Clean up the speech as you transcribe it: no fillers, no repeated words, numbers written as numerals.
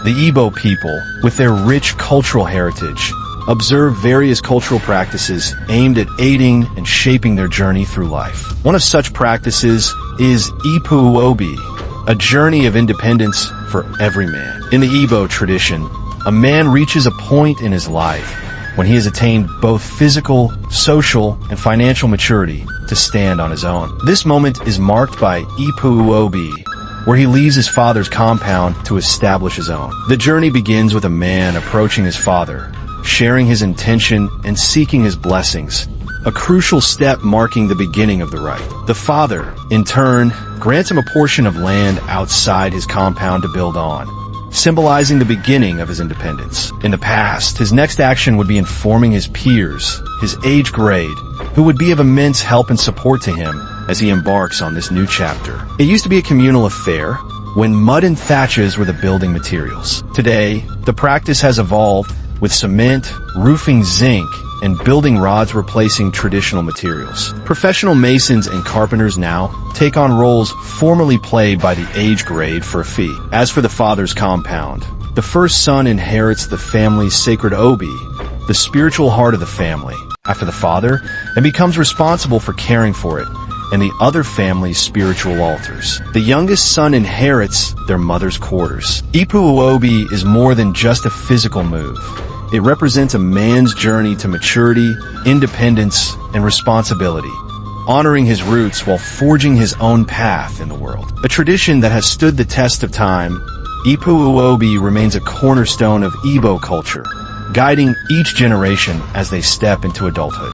The Igbo people, with their rich cultural heritage, observe various cultural practices aimed at aiding and shaping their journey through life. One of such practices is Ipu obi, a journey of independence for every man. In the Igbo tradition, a man reaches a point in his life when he has attained both physical, social, and financial maturity to stand on his own. This moment is marked by Ipu obi, where he leaves his father's compound to establish his own. The journey begins with a man approaching his father, sharing his intention and seeking his blessings, a crucial step marking the beginning of the rite. The father, in turn, grants him a portion of land outside his compound to build on, symbolizing the beginning of his independence. In the past, his next action would be informing his peers, his age grade, who would be of immense help and support to him as he embarks on this new chapter. It used to be a communal affair, when mud and thatches were the building materials. Today, the practice has evolved, with cement, roofing zinc, and building rods replacing traditional materials. Professional masons and carpenters now take on roles formerly played by the age grade for a fee. As for the father's compound, the first son inherits the family's sacred obi, the spiritual heart of the family, after the father, and becomes responsible for caring for it and the other family's spiritual altars. The youngest son inherits their mother's quarters. Ipu obi is more than just a physical move. It represents a man's journey to maturity, independence, and responsibility, honoring his roots while forging his own path in the world. A tradition that has stood the test of time, Ipu obi remains a cornerstone of Igbo culture, guiding each generation as they step into adulthood.